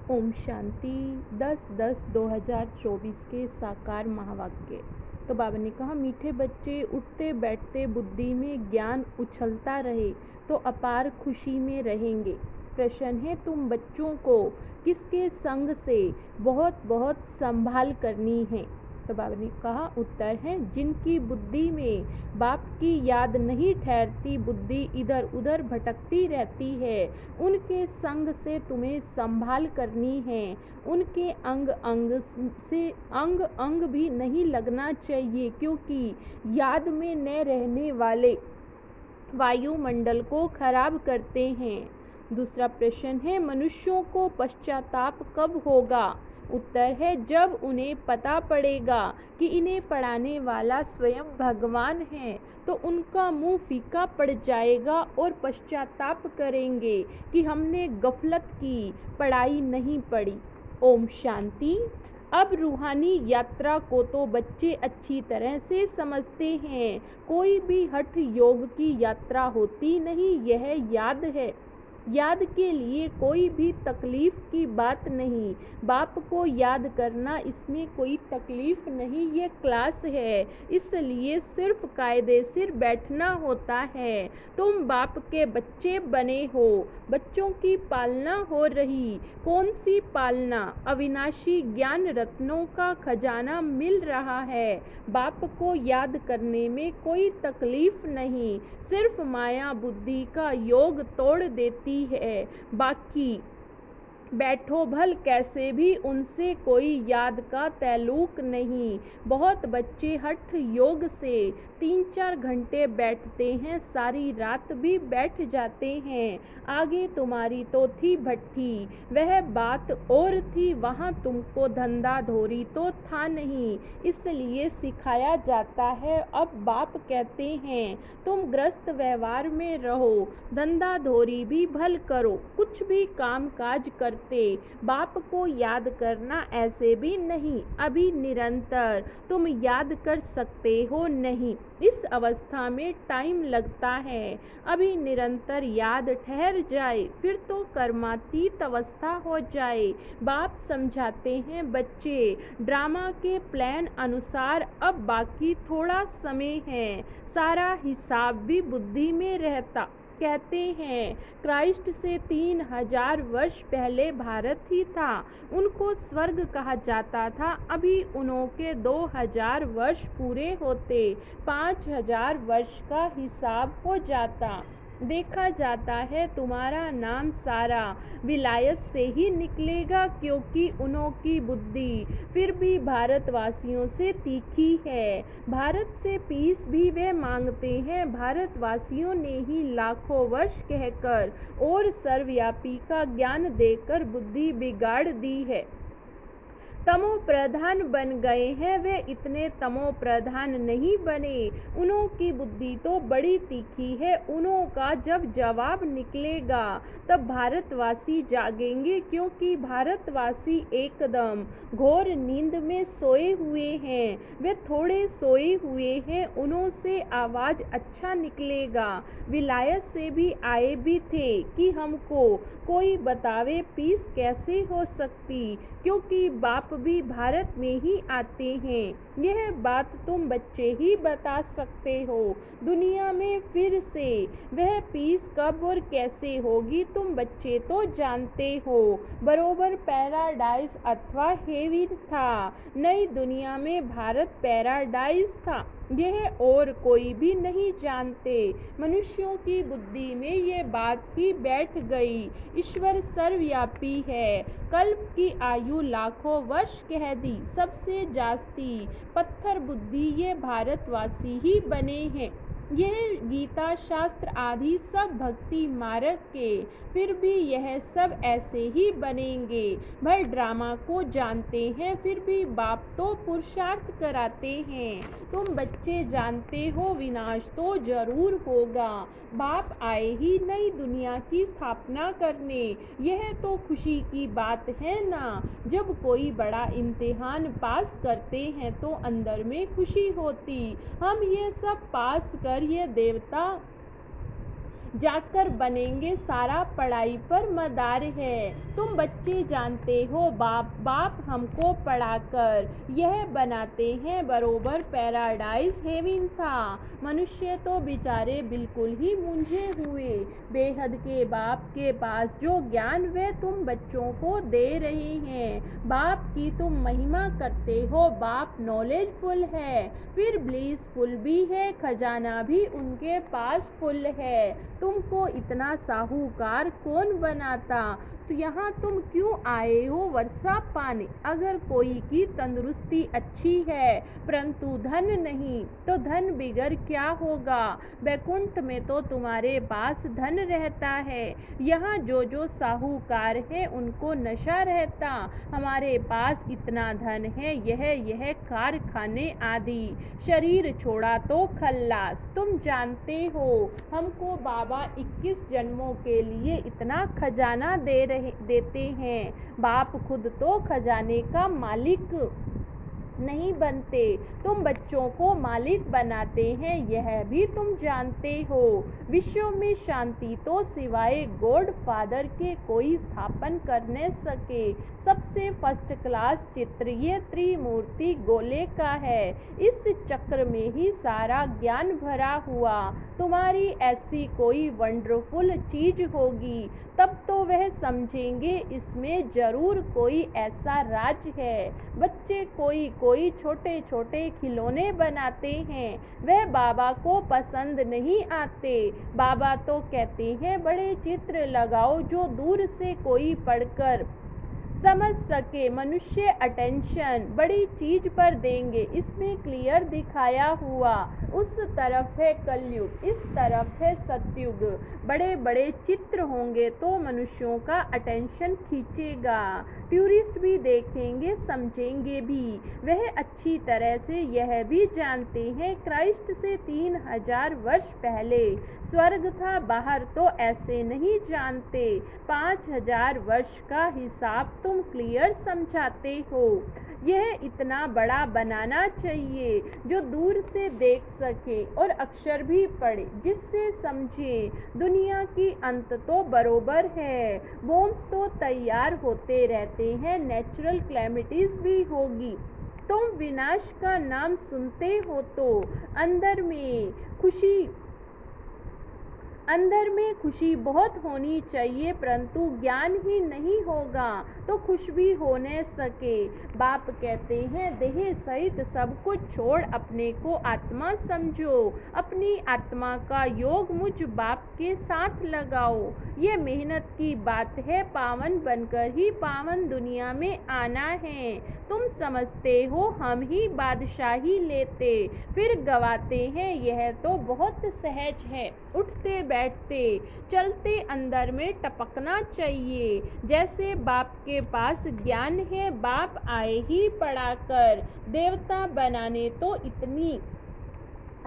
ओम शांति 10/10/2024 के साकार महावाक्य। तो बाबा ने कहा, मीठे बच्चे, उठते बैठते बुद्धि में ज्ञान उछलता रहे तो अपार खुशी में रहेंगे। प्रश्न है, तुम बच्चों को किसके संग से बहुत बहुत संभाल करनी है? तो बाबा ने कहा, उत्तर है, जिनकी बुद्धि में बाप की याद नहीं ठहरती, बुद्धि इधर उधर भटकती रहती है, उनके संग से तुम्हें संभाल करनी है। उनके अंग अंग से अंग अंग भी नहीं लगना चाहिए, क्योंकि याद में न रहने वाले वायुमंडल को खराब करते हैं। दूसरा प्रश्न है, मनुष्यों को पश्चाताप कब होगा? उत्तर है, जब उन्हें पता पड़ेगा कि इन्हें पढ़ाने वाला स्वयं भगवान है, तो उनका मुंह फीका पड़ जाएगा और पश्चाताप करेंगे कि हमने गफलत की, पढ़ाई नहीं पढ़ी। ओम शांति। अब रूहानी यात्रा को तो बच्चे अच्छी तरह से समझते हैं। कोई भी हठ योग की यात्रा होती नहीं, यह याद है। याद के लिए कोई भी तकलीफ की बात नहीं। बाप को याद करना, इसमें कोई तकलीफ नहीं, ये क्लास है, इसलिए सिर्फ कायदे सिर बैठना होता है। तुम बाप के बच्चे बने हो, बच्चों की पालना हो रही। कौन सी पालना? अविनाशी ज्ञान रत्नों का खजाना मिल रहा है। बाप को याद करने में कोई तकलीफ नहीं, सिर्फ माया बुद्धि का योग तोड़ देती है। बाकी बैठो भल कैसे भी, उनसे कोई याद का तैल्लुक नहीं। बहुत बच्चे हठ योग से 3-4 घंटे बैठते हैं, सारी रात भी बैठ जाते हैं। आगे तुम्हारी तो थी भट्ठी, वह बात और थी, वहाँ तुमको धंधा धोरी तो था नहीं, इसलिए सिखाया जाता है। अब बाप कहते हैं, तुम ग्रस्त व्यवहार में रहो, धंधा धोरी भी भल करो, कुछ भी काम काज करते बाप को याद करना ऐसे भी नहीं। अभी निरंतर तुम याद कर सकते हो नहीं, इस अवस्था में टाइम लगता है। अभी निरंतर याद ठहर जाए, फिर तो कर्मातीत अवस्था हो जाए। बाप समझाते हैं, बच्चे ड्रामा के प्लान अनुसार अब बाकी थोड़ा समय है, सारा हिसाब भी बुद्धि में रहता। कहते हैं, क्राइस्ट से 3000 वर्ष पहले भारत ही था, उनको स्वर्ग कहा जाता था। अभी उनके 2000 वर्ष पूरे होते 5000 वर्ष का हिसाब हो जाता। देखा जाता है तुम्हारा नाम सारा विलायत से ही निकलेगा, क्योंकि उनकी बुद्धि फिर भी भारतवासियों से तीखी है। भारत से पीस भी वे मांगते हैं। भारतवासियों ने ही लाखों वर्ष कहकर और सर्वव्यापी का ज्ञान देकर बुद्धि बिगाड़ दी है। तमो प्रधान बन गए हैं, वे इतने तमो प्रधान नहीं बने। उन्हों की बुद्धि तो बड़ी तीखी है। उन्हों का जब जवाब निकलेगा तब भारतवासी जागेंगे, क्योंकि भारतवासी एकदम घोर नींद में सोए हुए हैं। वे थोड़े सोए हुए हैं, उन्हों से आवाज़ अच्छा निकलेगा। विलायत से भी आए भी थे कि हमको कोई बतावे पीस कैसे हो सकती, क्योंकि बाप भी भारत में ही आते हैं। यह बात तुम बच्चे ही बता सकते हो। दुनिया में फिर से वह पीस कब और कैसे होगी, तुम बच्चे तो जानते हो। बरोबर पैराडाइज अथवा हेवन था, नई दुनिया में भारत पैराडाइज था, यह और कोई भी नहीं जानते। मनुष्यों की बुद्धि में ये बात ही बैठ गई। ईश्वर सर्वव्यापी है। कल्प की आयु लाखों वर्ष कह दी, सबसे जास्ती पत्थर बुद्धि ये भारतवासी ही बने हैं। यह गीता शास्त्र आदि सब भक्ति मार्ग के, फिर भी यह सब ऐसे ही बनेंगे। भर ड्रामा को जानते हैं, फिर भी बाप तो पुरुषार्थ कराते हैं। तुम बच्चे जानते हो विनाश तो जरूर होगा। बाप आए ही नई दुनिया की स्थापना करने, यह तो खुशी की बात है ना। जब कोई बड़ा इम्तिहान पास करते हैं तो अंदर में खुशी होती। हम ये सब पास कर ये देवता जाकर बनेंगे सारा पढ़ाई पर मदार है। तुम बच्चे जानते हो बाप हमको पढ़ाकर यह बनाते हैं बरोबर पैराडाइज हेवन था। मनुष्य तो बेचारे बिल्कुल ही मूंझे हुए। बेहद के बाप के पास जो ज्ञान वे तुम बच्चों को दे रहे हैं, बाप की तुम महिमा करते हो। बाप नॉलेजफुल है, फिर ब्लीसफुल भी है, खजाना भी उनके पास फुल है। तुमको इतना साहूकार कौन बनाता? तो यहाँ तुम क्यों आए हो वर्षा पाने? अगर कोई की तंदुरुस्ती अच्छी है परंतु धन नहीं, तो धन बिगर क्या होगा? बैकुंठ में तो तुम्हारे पास धन रहता है, यहाँ जो साहूकार है उनको नशा रहता। हमारे पास इतना धन है, यह कारखाने आदि, शरीर छोड़ा तो खल्लास। तुम जानते हो हमको बाबा 21 जन्मों के लिए इतना खजाना देते हैं। बाप खुद तो खजाने का मालिक नहीं बनते, तुम बच्चों को मालिक बनाते हैं, यह भी तुम जानते हो। विश्व में शांति तो सिवाय गॉड फादर के कोई स्थापन कर न सके। सबसे फर्स्ट क्लास चित्र ये त्रिमूर्ति गोले का है। इस चक्र में ही सारा ज्ञान भरा हुआ। तुम्हारी ऐसी कोई वंडरफुल चीज होगी, तब तो वह समझेंगे इसमें जरूर कोई ऐसा राज है। बच्चे कोई छोटे छोटे खिलौने बनाते हैं, वह बाबा को पसंद नहीं आते। बाबा तो कहते हैं बड़े चित्र लगाओ जो दूर से कोई पढ़कर समझ सके। मनुष्य अटेंशन बड़ी चीज पर देंगे, इसमें क्लियर दिखाया हुआ। उस तरफ है कलयुग, इस तरफ है सतयुग। बड़े बड़े चित्र होंगे तो मनुष्यों का अटेंशन खींचेगा। टूरिस्ट भी देखेंगे, समझेंगे भी। वह अच्छी तरह से यह भी जानते हैं क्राइस्ट से 3000 वर्ष पहले स्वर्ग था, बाहर तो ऐसे नहीं जानते। 5000 वर्ष का हिसाब तुम क्लियर समझाते हो। यह इतना बड़ा बनाना चाहिए जो दूर से देख सके और अक्षर भी पढ़े, जिससे समझे दुनिया की अंत तो बरोबर है। बॉम्ब्स तो तैयार होते रहते हैं, नेचुरल कैलेमिटीज भी होगी। तुम विनाश का नाम सुनते हो तो अंदर में खुशी बहुत होनी चाहिए, परंतु ज्ञान ही नहीं होगा तो खुश भी हो न सके। बाप कहते हैं देह सहित सब कुछ छोड़ अपने को आत्मा समझो, अपनी आत्मा का योग मुझ बाप के साथ लगाओ। ये मेहनत की बात है, पावन बनकर ही पावन दुनिया में आना है। तुम समझते हो हम ही बादशाही लेते फिर गवाते हैं, यह तो बहुत सहज है। उठते बैठते चलते अंदर में टपकना चाहिए। जैसे बाप के पास ज्ञान है, बाप आए ही पढ़ाकर देवता बनाने, तो इतनी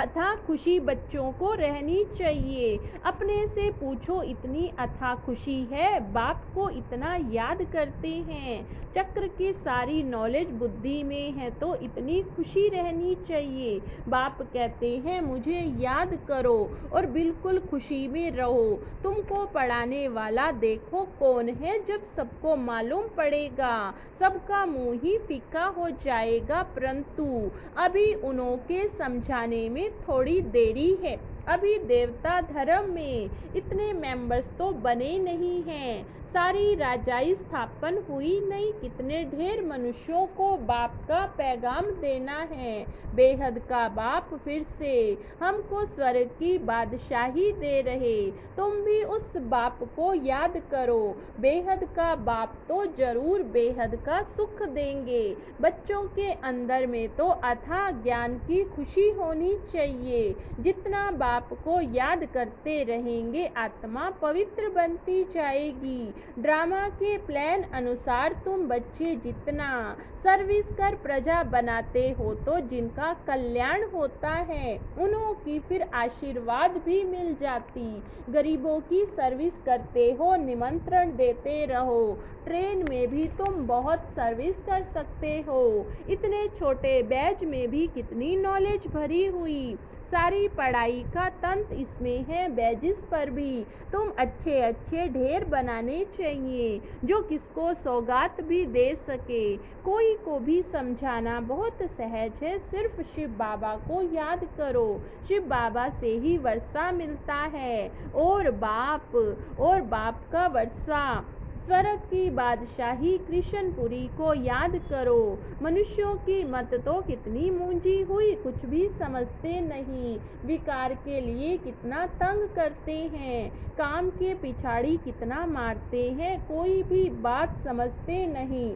अथाह खुशी बच्चों को रहनी चाहिए। अपने से पूछो इतनी अथाह खुशी है? बाप को इतना याद करते हैं, चक्र की सारी नॉलेज बुद्धि में है, तो इतनी खुशी रहनी चाहिए। बाप कहते हैं मुझे याद करो और बिल्कुल खुशी में रहो। तुमको पढ़ाने वाला देखो कौन है, जब सबको मालूम पड़ेगा सबका मुंह ही फीका हो जाएगा। परंतु अभी उनके समझाने में थोड़ी देरी है। अभी देवता धर्म में इतने मेंबर्स तो बने नहीं हैं, सारी राजाई स्थापन हुई नहीं। कितने ढेर मनुष्यों को बाप का पैगाम देना है। बेहद का बाप फिर से हमको स्वर्ग की बादशाही दे रहे, तुम भी उस बाप को याद करो। बेहद का बाप तो जरूर बेहद का सुख देंगे। बच्चों के अंदर में तो अथाह ज्ञान की खुशी होनी चाहिए। जितना बाप को याद करते रहेंगे आत्मा पवित्र बनती जाएगी। ड्रामा के प्लान अनुसार तुम बच्चे जितना सर्विस कर प्रजा बनाते हो, तो जिनका कल्याण होता है उन्हों की फिर आशीर्वाद भी मिल जाती। गरीबों की सर्विस करते हो, निमंत्रण देते रहो। ट्रेन में भी तुम बहुत सर्विस कर सकते हो। इतने छोटे बैच में भी कितनी नॉलेज भरी हुई। सारी पढ़ाई का तंत इसमें है, बेजिस पर भी। तुम अच्छे अच्छे ढेर बनाने चाहिए जो किसको सौगात भी दे सके। कोई को भी समझाना बहुत सहज है, सिर्फ शिव बाबा को याद करो। शिव बाबा से ही वर्षा मिलता है और बाप का वर्षा। स्वर्ग की बादशाही कृष्णपुरी को याद करो। मनुष्यों की मत तो कितनी मूंजी हुई, कुछ भी समझते नहीं। विकार के लिए कितना तंग करते हैं, काम के पिछाड़ी कितना मारते हैं, कोई भी बात समझते नहीं।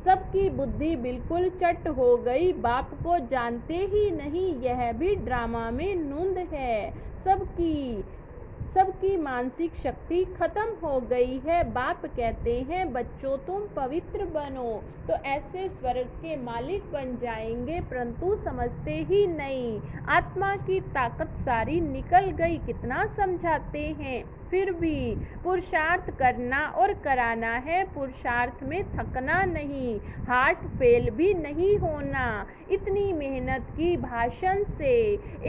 सबकी बुद्धि बिल्कुल चट हो गई, बाप को जानते ही नहीं, यह भी ड्रामा में नूंद है। सबकी मानसिक शक्ति खत्म हो गई है। बाप कहते हैं बच्चों तुम पवित्र बनो, तो ऐसे स्वर्ग के मालिक बन जाएंगे, परंतु समझते ही नहीं। आत्मा की ताकत सारी निकल गई, कितना समझाते हैं फिर भी। पुरुषार्थ करना और कराना है, पुरुषार्थ में थकना नहीं, हार्ट फेल भी नहीं होना। इतनी मेहनत की भाषण से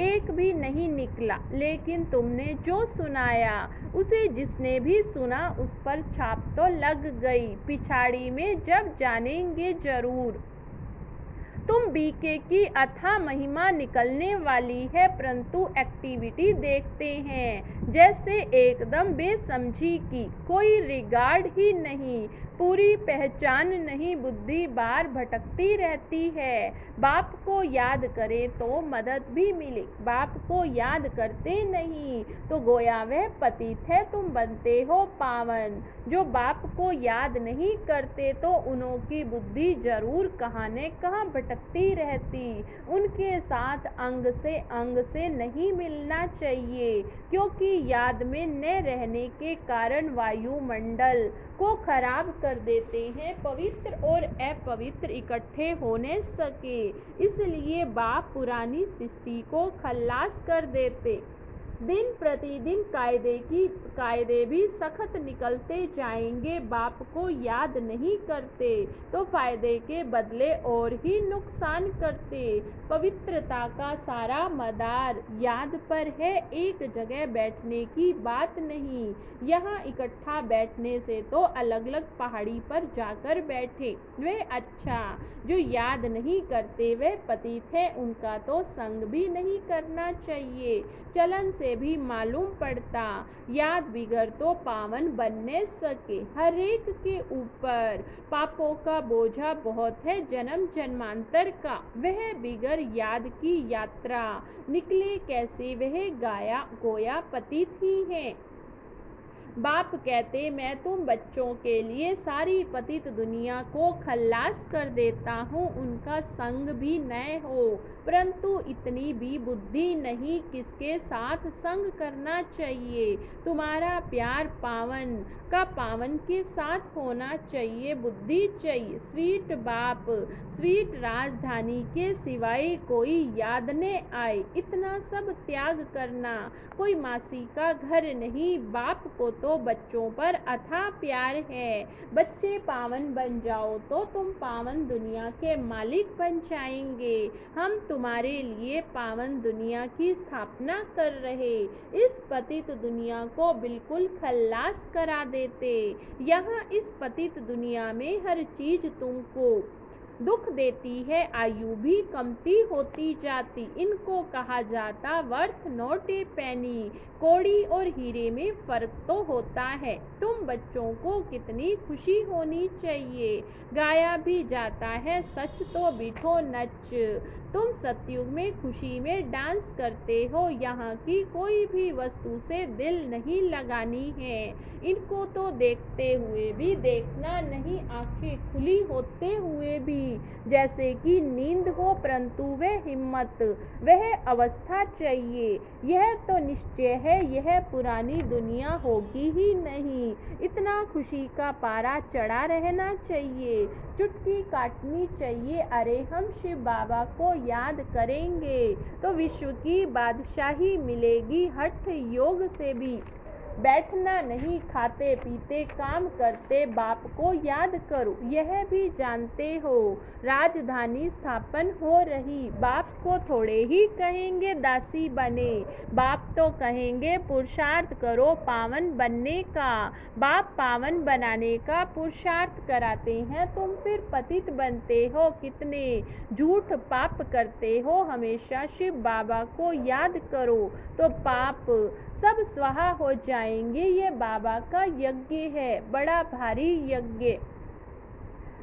एक भी नहीं निकला, लेकिन तुमने जो सुनाया उसे जिसने भी सुना उस पर छाप तो लग गई। पिछाड़ी में जब जानेंगे जरूर। तुम बीके की अथाह महिमा निकलने वाली है, परंतु एक्टिविटी देखते हैं जैसे एकदम बेसमझी की, कोई रिगार्ड ही नहीं, पूरी पहचान नहीं, बुद्धि बार भटकती रहती है। बाप को याद करे तो मदद भी मिले, बाप को याद करते नहीं तो गोया वह पतित है, तुम बनते हो पावन। जो बाप को याद नहीं करते तो उन्हों की बुद्धि जरूर कहाँ न कहाँ भटकती रहती। उनके साथ अंग से नहीं मिलना चाहिए, क्योंकि याद में न रहने के कारण वायुमंडल को खराब कर देते हैं, पवित्र और अपवित्र इकट्ठे होने सके। इसलिए बाप पुरानी सृष्टि को खल्लास कर देते। दिन प्रतिदिन कायदे भी सख्त निकलते जाएंगे। बाप को याद नहीं करते तो फायदे के बदले और ही नुकसान करते। पवित्रता का सारा मदार याद पर है, एक जगह बैठने की बात नहीं। यहाँ इकट्ठा बैठने से तो अलग अलग पहाड़ी पर जाकर बैठे वे अच्छा। जो याद नहीं करते वे पतित है, उनका तो संग भी नहीं करना चाहिए। चलन से भी मालूम पड़ता, याद बिगड़ तो पावन बनने सके। हर एक के ऊपर पापों का बोझा बहुत है, जन्म जन्मांतर का। वह बिगड़ याद की यात्रा निकले कैसे, वह गोया पतित ही है। बाप कहते मैं तुम बच्चों के लिए सारी पतित दुनिया को खल्लास कर देता हूँ, उनका संग भी न हो, परंतु इतनी भी बुद्धि नहीं किसके साथ संग करना चाहिए। तुम्हारा प्यार पावन का पावन के साथ होना चाहिए, बुद्धि चाहिए। स्वीट बाप, स्वीट राजधानी के सिवाय कोई याद न आए, इतना सब त्याग करना। कोई मासी का घर नहीं, बाप को तो बच्चों पर अथाह प्यार है। बच्चे पावन बन जाओ तो तुम पावन दुनिया के मालिक बन जाएंगे। हम तुम्हारे लिए पावन दुनिया की स्थापना कर रहे, इस पतित दुनिया को बिल्कुल खल्लास करा देते। यहाँ इस पतित दुनिया में हर चीज तुमको दुख देती है, आयु भी कमती होती जाती। इनको कहा जाता वर्थ नॉट ए पेनी। कौड़ी और हीरे में फर्क तो होता है। तुम बच्चों को कितनी खुशी होनी चाहिए। गाया भी जाता है सच तो बिठो नच। तुम सतयुग में खुशी में डांस करते हो, यहाँ की कोई भी वस्तु से दिल नहीं लगानी है। इनको तो देखते हुए भी देखना नहीं, आंखें खुली होते हुए भी जैसे कि नींद हो, परंतु वह हिम्मत, वह अवस्था चाहिए। यह तो निश्चय है यह पुरानी दुनिया होगी ही नहीं। इतना खुशी का पारा चढ़ा रहना चाहिए, चुटकी काटनी चाहिए। अरे हम शिव बाबा को याद करेंगे तो विश्व की बादशाही मिलेगी, हठ योग से भी। बैठना नहीं, खाते पीते काम करते बाप को याद करो। यह भी जानते हो राजधानी स्थापन हो रही, बाप को थोड़े ही कहेंगे दासी बने, बाप तो कहेंगे पुरुषार्थ करो पावन बनने का। बाप पावन बनाने का पुरुषार्थ कराते हैं, तुम फिर पतित बनते हो। कितने झूठ पाप करते हो, हमेशा शिव बाबा को याद करो तो पाप सब स्वाहा हो जाएंगे। ये बाबा का यज्ञ है, बड़ा भारी यज्ञ।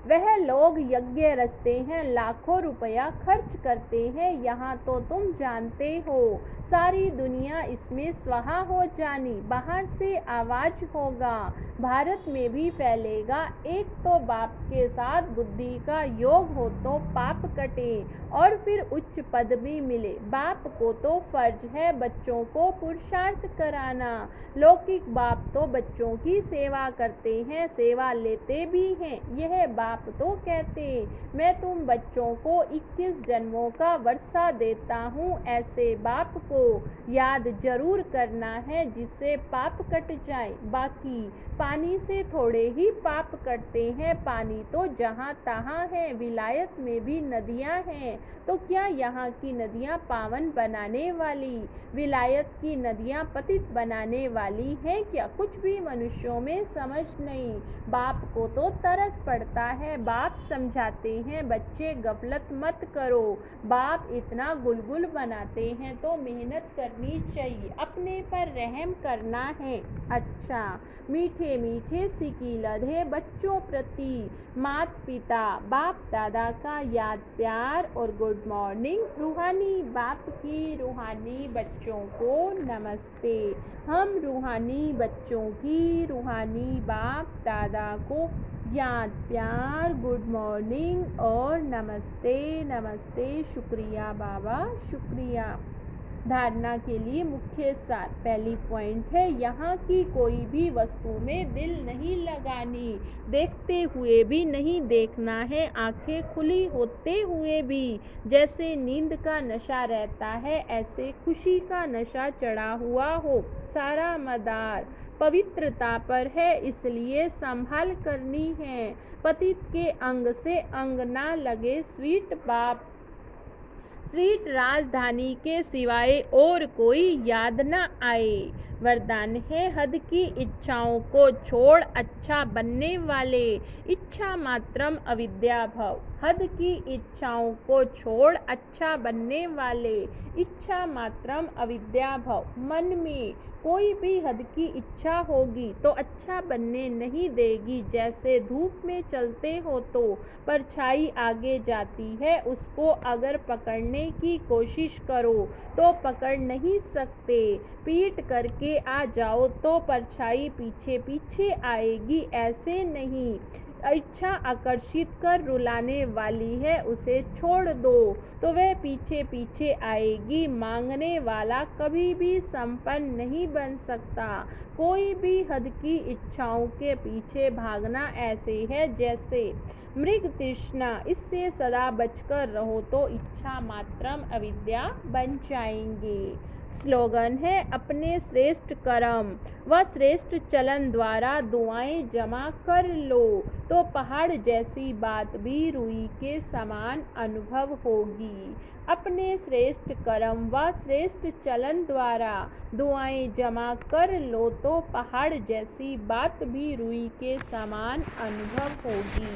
वह लोग यज्ञ रचते हैं, लाखों रुपया खर्च करते हैं। यहाँ तो तुम जानते हो सारी दुनिया इसमें स्वाहा हो जानी। बाहर से आवाज होगा, भारत में भी फैलेगा। एक तो बाप के साथ बुद्धि का योग हो तो पाप कटे और फिर उच्च पद भी मिले। बाप को तो फर्ज है बच्चों को पुरुषार्थ कराना। लौकिक बाप तो बच्चों की सेवा करते हैं, सेवा लेते भी हैं। यह बाप तो कहते मैं तुम बच्चों को 21 जन्मों का वर्षा देता हूँ। ऐसे बाप को याद जरूर करना है जिससे पाप कट जाए। बाकी पानी से थोड़े ही पाप कटते हैं, पानी तो जहाँ तहाँ है। विलायत में भी नदियाँ हैं, तो क्या यहाँ की नदियाँ पावन बनाने वाली, विलायत की नदियाँ पतित बनाने वाली हैं क्या? कुछ भी मनुष्यों में समझ नहीं। बाप को तो तरस पड़ता है, बाप समझाते हैं बच्चे गफलत मत करो। बाप इतना गुलगुल बनाते हैं तो मेहनत करनी चाहिए, अपने पर रहम करना है। अच्छा, मीठे मीठे सिकी लधे बच्चों प्रति मात पिता बाप दादा का याद प्यार और गुड मॉर्निंग। रूहानी बाप की रूहानी बच्चों को नमस्ते। हम रूहानी बच्चों की रूहानी बाप दादा को याद प्यार गुड मॉर्निंग और नमस्ते नमस्ते। शुक्रिया बाबा, शुक्रिया। धारणा के लिए मुख्य सार। पहली पॉइंट है, यहाँ की कोई भी वस्तु में दिल नहीं लगानी, देखते हुए भी नहीं देखना है, आंखें खुली होते हुए भी। जैसे नींद का नशा रहता है, ऐसे खुशी का नशा चढ़ा हुआ हो। सारा मदार पवित्रता पर है, इसलिए संभाल करनी है। पतित के अंग से अंग ना लगे, स्वीट बाप स्वीट राजधानी के सिवाय और कोई याद न आए। वरदान है, हद की इच्छाओं को छोड़ अच्छा बनने वाले, इच्छा मात्रम अविद्या भव। हद की इच्छाओं को छोड़ अच्छा बनने वाले, इच्छा मात्रम अविद्या भव। मन में कोई भी हद की इच्छा होगी तो अच्छा बनने नहीं देगी। जैसे धूप में चलते हो तो परछाई आगे जाती है, उसको अगर पकड़ने की कोशिश करो तो पकड़ नहीं सकते। पीट करके आ जाओ तो परछाई पीछे पीछे आएगी, ऐसे नहीं। इच्छा आकर्षित कर रुलाने वाली है, उसे छोड़ दो तो वह पीछे पीछे आएगी। मांगने वाला कभी भी संपन्न नहीं बन सकता। कोई भी हद की इच्छाओं के पीछे भागना ऐसे है जैसे मृग तृष्णा, इससे सदा बचकर रहो तो इच्छा मात्रम अविद्या बन जाएंगे। स्लोगन है, अपने श्रेष्ठ कर्म व श्रेष्ठ चलन द्वारा दुआएं जमा कर लो तो पहाड़ जैसी बात भी रुई के समान अनुभव होगी। अपने श्रेष्ठ कर्म व श्रेष्ठ चलन द्वारा दुआएं जमा कर लो तो पहाड़ जैसी बात भी रुई के समान अनुभव होगी।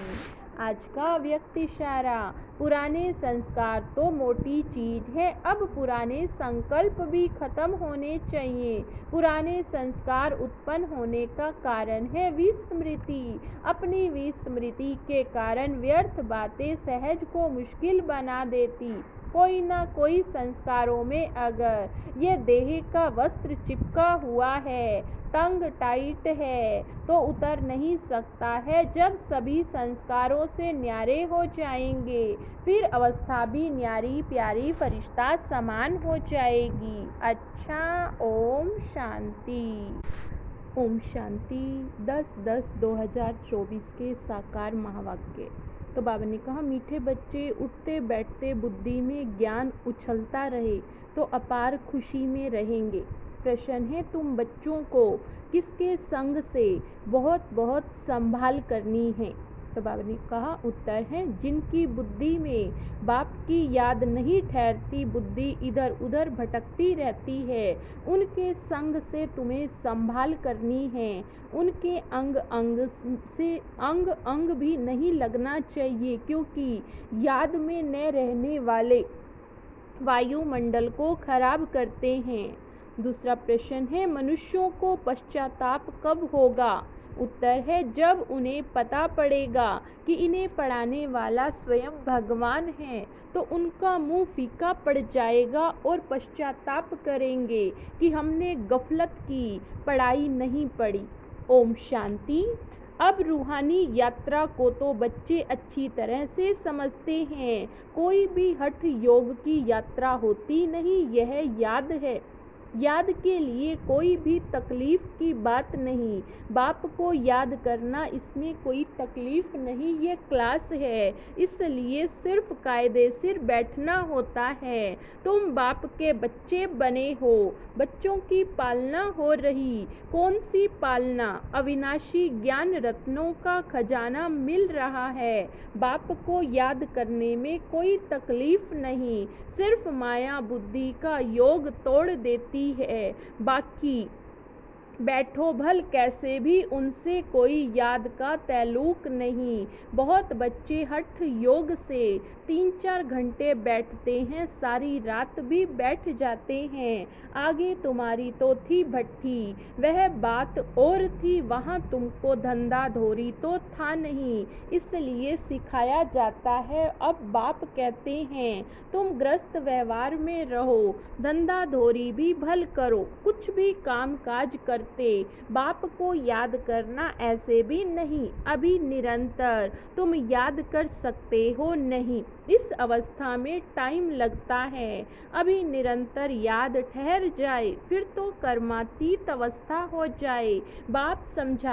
आज का व्यक्त इशारा। पुराने संस्कार तो मोटी चीज है, अब पुराने संकल्प भी खत्म होने चाहिए। पुराने संस्कार उत्पन्न होने का कारण है विस्मृति। अपनी विस्मृति के कारण व्यर्थ बातें सहज को मुश्किल बना देती। कोई ना कोई संस्कारों में अगर ये देह का वस्त्र चिपका हुआ है, तंग टाइट है, तो उतर नहीं सकता है। जब सभी संस्कारों से न्यारे हो जाएंगे, फिर अवस्था भी न्यारी प्यारी फरिश्ता समान हो जाएगी। अच्छा, ओम शांति। ओम शांति। 10/10/2024 के साकार महावाक्य। तो बाबा ने कहा, मीठे बच्चे उठते बैठते बुद्धि में ज्ञान उछलता रहे तो अपार खुशी में रहेंगे। प्रश्न है तुम बच्चों को किसके संग से बहुत बहुत संभाल करनी है। तो बाबा ने कहा उत्तर है जिनकी बुद्धि में बाप की याद नहीं ठहरती, बुद्धि इधर उधर भटकती रहती है, उनके संग से तुम्हें संभाल करनी है। उनके अंग अंग से अंग अंग भी नहीं लगना चाहिए, क्योंकि याद में न रहने वाले वायुमंडल को खराब करते हैं। दूसरा प्रश्न है मनुष्यों को पश्चाताप कब होगा। उत्तर है जब उन्हें पता पड़ेगा कि इन्हें पढ़ाने वाला स्वयं भगवान है, तो उनका मुंह फीका पड़ जाएगा और पश्चाताप करेंगे कि हमने गफलत की, पढ़ाई नहीं पढ़ी। ओम शांति। अब रूहानी यात्रा को तो बच्चे अच्छी तरह से समझते हैं। कोई भी हठ योग की यात्रा होती नहीं, यह याद है। याद के लिए कोई भी तकलीफ की बात नहीं। बाप को याद करना, इसमें कोई तकलीफ नहीं, ये क्लास है, इसलिए सिर्फ कायदे से बैठना होता है। तुम बाप के बच्चे बने हो, बच्चों की पालना हो रही। कौन सी पालना? अविनाशी ज्ञान रत्नों का खजाना मिल रहा है। बाप को याद करने में कोई तकलीफ नहीं, सिर्फ माया बुद्धि का योग तोड़ देती है। बाकी बैठो भल कैसे भी, उनसे कोई याद का तैल्लुक नहीं। बहुत बच्चे हठ योग से 3-4 घंटे बैठते हैं, सारी रात भी बैठ जाते हैं। आगे तुम्हारी तो थी भट्ठी, वह बात और थी, वहाँ तुमको धंधा धोरी तो था नहीं, इसलिए सिखाया जाता है। अब बाप कहते हैं तुम गृहस्थ व्यवहार में रहो, धंधा धोरी भी भल करो, कुछ भी काम काज करते बाप को याद करना ऐसे भी नहीं। अभी निरंतर तुम याद कर सकते हो नहीं, इस अवस्था में टाइम लगता है। अभी निरंतर याद ठहर जाए, फिर तो कर्मातीत अवस्था हो जाए। बाप समझा